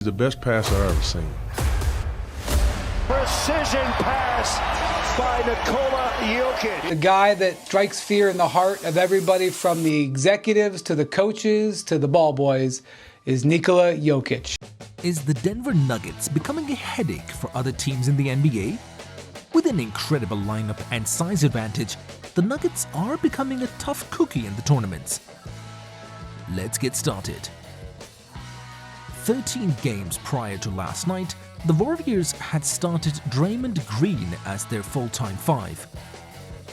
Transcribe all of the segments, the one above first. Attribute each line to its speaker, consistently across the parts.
Speaker 1: The best pass I've ever seen.
Speaker 2: Precision pass by Nikola Jokic.
Speaker 3: The guy that strikes fear in the heart of everybody from the executives to the coaches to the ball boys is Nikola Jokic.
Speaker 4: Is the Denver Nuggets becoming a headache for other teams in the NBA? With an incredible lineup and size advantage, the Nuggets are becoming a tough cookie in the tournaments. Let's get started. 13 games prior to last night, the Warriors had started Draymond Green as their full-time five.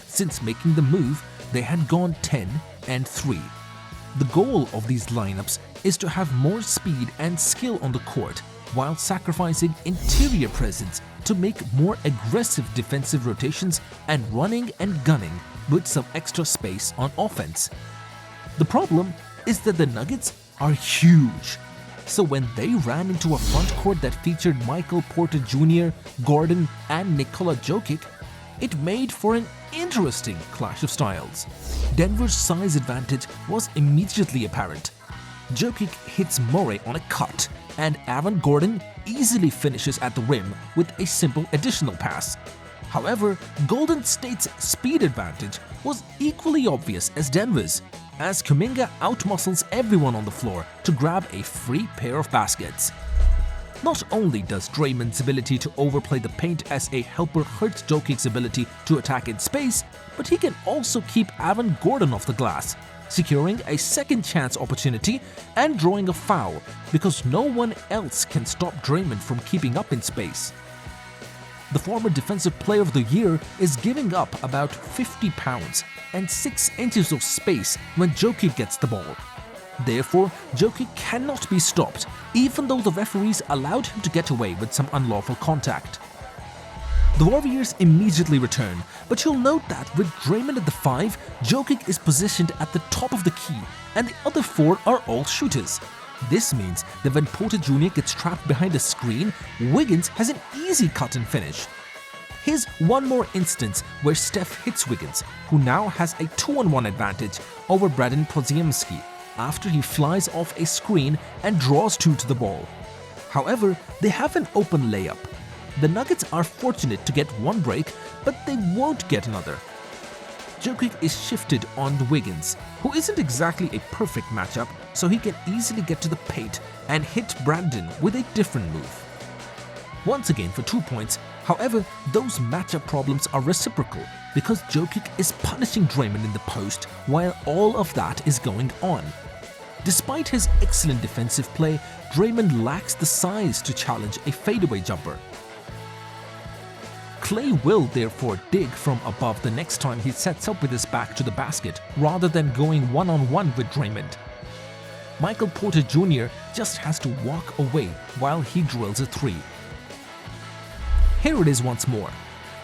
Speaker 4: Since making the move, they had gone 10-3. The goal of these lineups is to have more speed and skill on the court while sacrificing interior presence to make more aggressive defensive rotations and running and gunning with some extra space on offense. The problem is that the Nuggets are huge. So when they ran into a front court that featured Michael Porter Jr., Gordon, and Nikola Jokic, it made for an interesting clash of styles. Denver's size advantage was immediately apparent. Jokic hits Murray on a cut, and Aaron Gordon easily finishes at the rim with a simple additional pass. However, Golden State's speed advantage was equally obvious as Denver's, as Kuminga outmuscles everyone on the floor to grab a free pair of baskets. Not only does Draymond's ability to overplay the paint as a helper hurt Jokic's ability to attack in space, but he can also keep Aaron Gordon off the glass, securing a second chance opportunity and drawing a foul because no one else can stop Draymond from keeping up in space. The former Defensive Player of the Year is giving up about 50 pounds and 6 inches of space when Jokic gets the ball. Therefore, Jokic cannot be stopped, even though the referees allowed him to get away with some unlawful contact. The Warriors immediately return, but you'll note that with Draymond at the 5, Jokic is positioned at the top of the key, and the other 4 are all shooters. This means that when Porter Jr. gets trapped behind a screen, Wiggins has an easy cut and finish. Here's one more instance where Steph hits Wiggins, who now has a 2-on-1 advantage over Braden Podziemski after he flies off a screen and draws 2 to the ball. However, they have an open layup. The Nuggets are fortunate to get one break, but they won't get another. Jokic is shifted on Wiggins, who isn't exactly a perfect matchup, so he can easily get to the paint and hit Brandon with a different move. Once again for 2 points, however, those matchup problems are reciprocal because Jokic is punishing Draymond in the post while all of that is going on. Despite his excellent defensive play, Draymond lacks the size to challenge a fadeaway jumper. Klay will therefore dig from above the next time he sets up with his back to the basket rather than going one-on-one with Draymond. Michael Porter Jr. just has to walk away while he drills a 3. Here it is once more.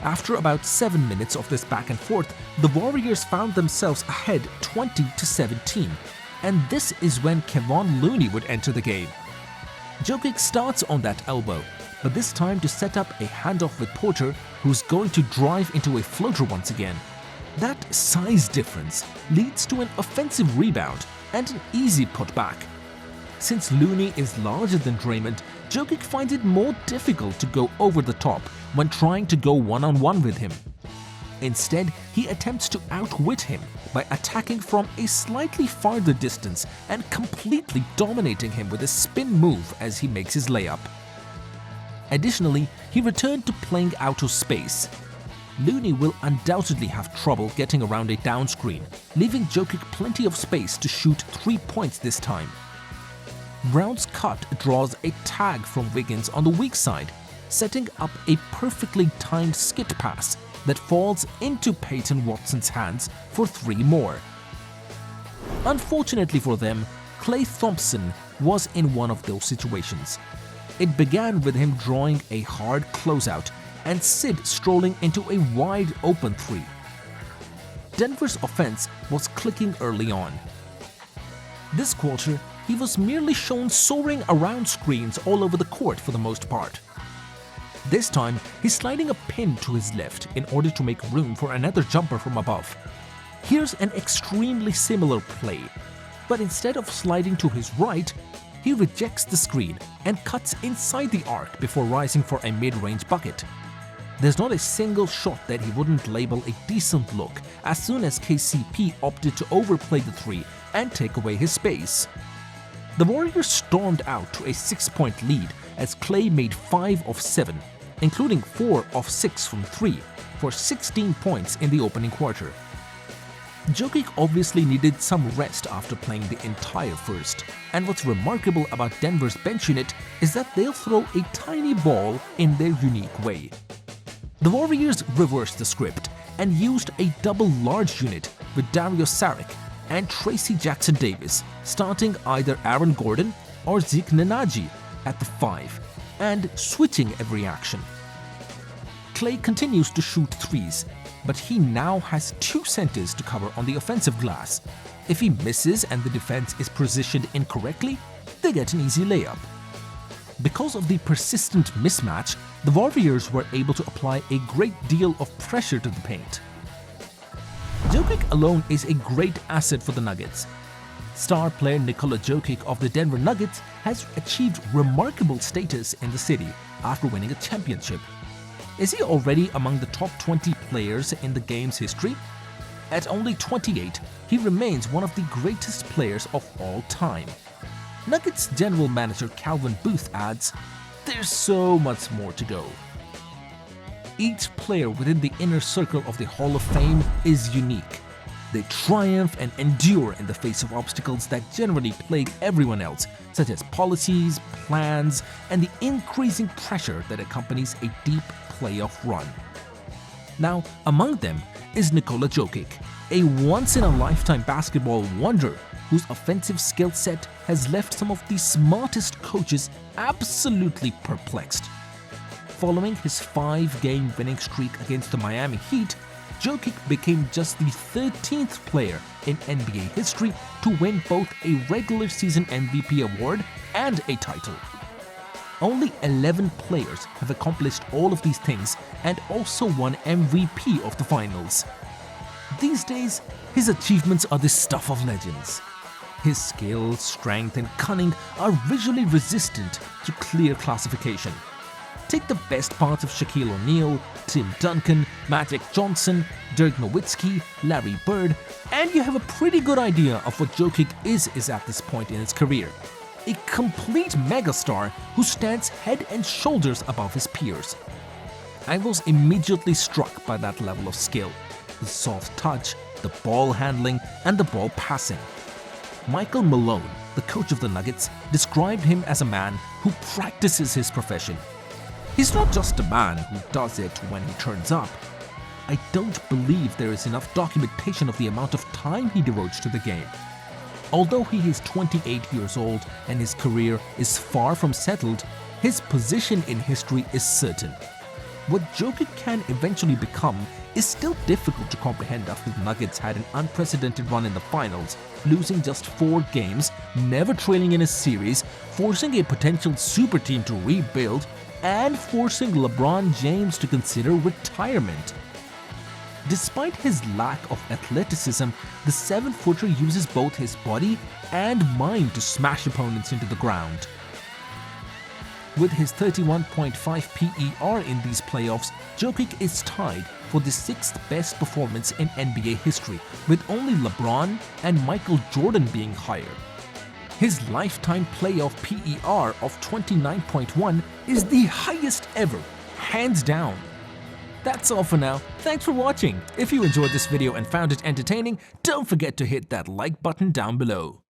Speaker 4: After about 7 minutes of this back and forth, the Warriors found themselves ahead 20-17, and this is when Kevon Looney would enter the game. Jokic starts on that elbow, but this time to set up a handoff with Porter, who's going to drive into a floater once again. That size difference leads to an offensive rebound and an easy putback. Since Looney is larger than Draymond, Jokic finds it more difficult to go over the top when trying to go one-on-one with him. Instead, he attempts to outwit him by attacking from a slightly farther distance and completely dominating him with a spin move as he makes his layup. Additionally, he returned to playing out of space. Looney will undoubtedly have trouble getting around a down screen, leaving Jokic plenty of space to shoot 3 points this time. Brown's cut draws a tag from Wiggins on the weak side, setting up a perfectly timed skit pass that falls into Peyton Watson's hands for 3 more. Unfortunately for them, Klay Thompson was in one of those situations. It began with him drawing a hard closeout and Sid strolling into a wide open 3. Denver's offense was clicking early on. This quarter, he was merely shown soaring around screens all over the court for the most part. This time, he's sliding a pin to his left in order to make room for another jumper from above. Here's an extremely similar play, but instead of sliding to his right, he rejects the screen and cuts inside the arc before rising for a mid-range bucket. There's not a single shot that he wouldn't label a decent look as soon as KCP opted to overplay the three and take away his space. The Warriors stormed out to a 6-point lead as Klay made 5 of 7, including 4 of 6 from 3, for 16 points in the opening quarter. Jokic obviously needed some rest after playing the entire first, and what's remarkable about Denver's bench unit is that they'll throw a tiny ball in their unique way. The Warriors reversed the script and used a double large unit with Dario Saric and Tracy Jackson-Davis starting either Aaron Gordon or Zeke Nnaji at the 5 and switching every action. Klay continues to shoot threes, but he now has 2 centers to cover on the offensive glass. If he misses and the defense is positioned incorrectly, they get an easy layup. Because of the persistent mismatch, the Warriors were able to apply a great deal of pressure to the paint. Jokic alone is a great asset for the Nuggets. Star player Nikola Jokic of the Denver Nuggets has achieved remarkable status in the city after winning a championship. Is he already among the top 20 players in the game's history? At only 28, he remains one of the greatest players of all time. Nuggets general manager Calvin Booth adds, "There's so much more to go." Each player within the inner circle of the Hall of Fame is unique. They triumph and endure in the face of obstacles that generally plague everyone else, such as policies, plans, and the increasing pressure that accompanies a deep playoff run. Now, among them is Nikola Jokic, a once-in-a-lifetime basketball wonder whose offensive skill set has left some of the smartest coaches absolutely perplexed. Following his 5-game winning streak against the Miami Heat, Jokic became just the 13th player in NBA history to win both a regular season MVP award and a title. Only 11 players have accomplished all of these things and also won MVP of the finals. These days, his achievements are the stuff of legends. His skill, strength, and cunning are visually resistant to clear classification. Take the best parts of Shaquille O'Neal, Tim Duncan, Magic Johnson, Dirk Nowitzki, Larry Bird, and you have a pretty good idea of what Jokic is at this point in his career. A complete megastar who stands head and shoulders above his peers. I was immediately struck by that level of skill, the soft touch, the ball handling, and the ball passing. Michael Malone, the coach of the Nuggets, described him as a man who practices his profession. He's not just a man who does it when he turns up. I don't believe there is enough documentation of the amount of time he devotes to the game. Although he is 28 years old and his career is far from settled, his position in history is certain. What Jokic can eventually become is still difficult to comprehend after the Nuggets had an unprecedented run in the finals, losing just 4 games, never trailing in a series, forcing a potential super team to rebuild, and forcing LeBron James to consider retirement. Despite his lack of athleticism, the 7-footer uses both his body and mind to smash opponents into the ground. With his 31.5 PER in these playoffs, Jokic is tied for the 6th best performance in NBA history, with only LeBron and Michael Jordan being higher. His lifetime playoff PER of 29.1 is the highest ever, hands down. That's all for now. Thanks for watching. If you enjoyed this video and found it entertaining, don't forget to hit that like button down below.